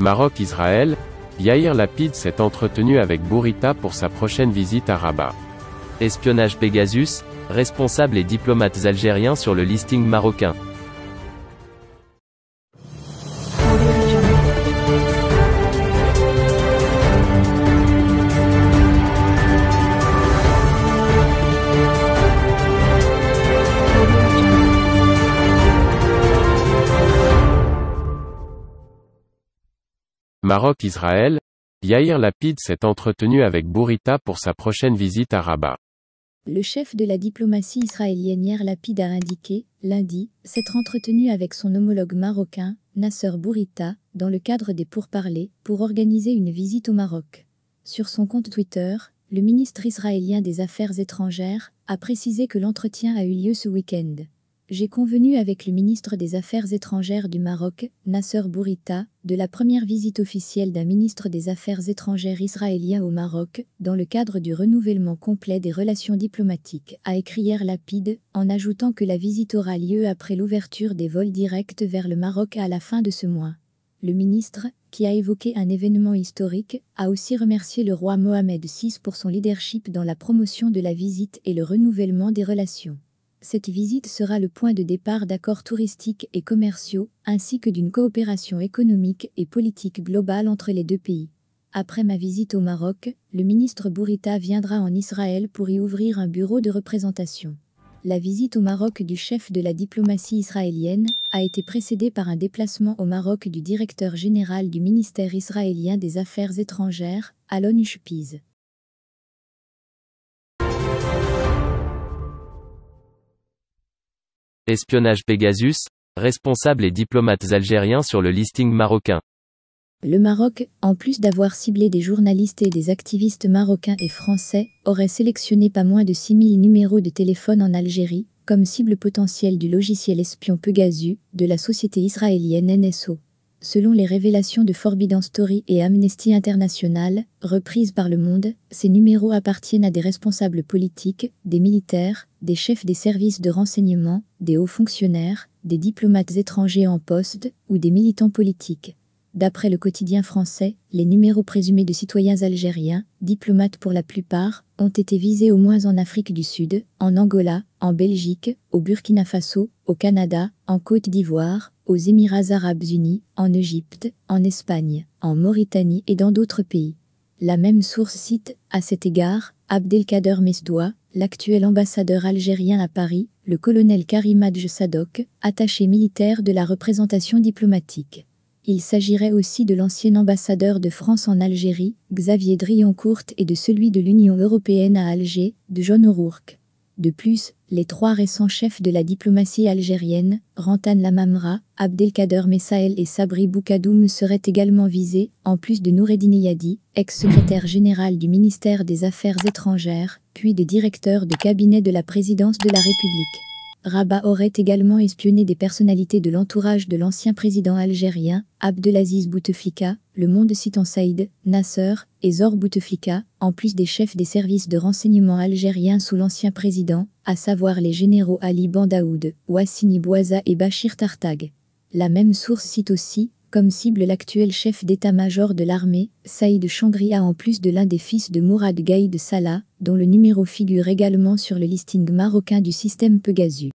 Maroc-Israël, Yaïr Lapid s'est entretenu avec Bourita pour sa prochaine visite à Rabat. Espionnage Pegasus, responsables et diplomates algériens sur le listing marocain. Maroc-Israël, Yaïr Lapid s'est entretenu avec Bourita pour sa prochaine visite à Rabat. Le chef de la diplomatie israélienne Yaïr Lapid a indiqué, lundi, s'être entretenu avec son homologue marocain, Nasser Bourita, dans le cadre des pourparlers, pour organiser une visite au Maroc. Sur son compte Twitter, le ministre israélien des Affaires étrangères a précisé que l'entretien a eu lieu ce week-end. J'ai convenu avec le ministre des Affaires étrangères du Maroc, Nasser Bourita, de la première visite officielle d'un ministre des Affaires étrangères israélien au Maroc, dans le cadre du renouvellement complet des relations diplomatiques, a écrit Yaïr Lapid, en ajoutant que la visite aura lieu après l'ouverture des vols directs vers le Maroc à la fin de ce mois. Le ministre, qui a évoqué un événement historique, a aussi remercié le roi Mohamed VI pour son leadership dans la promotion de la visite et le renouvellement des relations. Cette visite sera le point de départ d'accords touristiques et commerciaux, ainsi que d'une coopération économique et politique globale entre les deux pays. Après ma visite au Maroc, le ministre Bourita viendra en Israël pour y ouvrir un bureau de représentation. La visite au Maroc du chef de la diplomatie israélienne a été précédée par un déplacement au Maroc du directeur général du ministère israélien des Affaires étrangères, Alon Shpiz. Espionnage Pegasus, responsables et diplomates algériens sur le listing marocain. Le Maroc, en plus d'avoir ciblé des journalistes et des activistes marocains et français, aurait sélectionné pas moins de 6000 numéros de téléphone en Algérie, comme cible potentielle du logiciel espion Pegasus, de la société israélienne NSO. Selon les révélations de Forbidden Story et Amnesty International, reprises par Le Monde, ces numéros appartiennent à des responsables politiques, des militaires, des chefs des services de renseignement, des hauts fonctionnaires, des diplomates étrangers en poste ou des militants politiques. D'après le quotidien français, les numéros présumés de citoyens algériens, diplomates pour la plupart, ont été visés au moins en Afrique du Sud, en Angola, en Belgique, au Burkina Faso, au Canada, en Côte d'Ivoire, aux Émirats arabes unis, en Égypte, en Espagne, en Mauritanie et dans d'autres pays. La même source cite, à cet égard, Abdelkader Mesdoua, l'actuel ambassadeur algérien à Paris, le colonel Karim Hadj Sadok, attaché militaire de la représentation diplomatique. Il s'agirait aussi de l'ancien ambassadeur de France en Algérie, Xavier Drioncourt, et de celui de l'Union européenne à Alger, de John O'Rourke. De plus, les trois récents chefs de la diplomatie algérienne, Rantan Lamamra, Abdelkader Messael et Sabri Boukadoum seraient également visés, en plus de Noureddine Yadi, ex-secrétaire général du ministère des Affaires étrangères, puis de directeur de cabinet de la présidence de la République. Rabat aurait également espionné des personnalités de l'entourage de l'ancien président algérien, Abdelaziz Bouteflika, Le Monde citant Saïd, Nasser et Zor Bouteflika, en plus des chefs des services de renseignement algériens sous l'ancien président, à savoir les généraux Ali Bandaoud, Ouassini Bouaza et Bachir Tartag. La même source cite aussi, comme cible l'actuel chef d'état-major de l'armée, Saïd Changria, en plus de l'un des fils de Mourad Gaïd Salah, dont le numéro figure également sur le listing marocain du système Pegasus.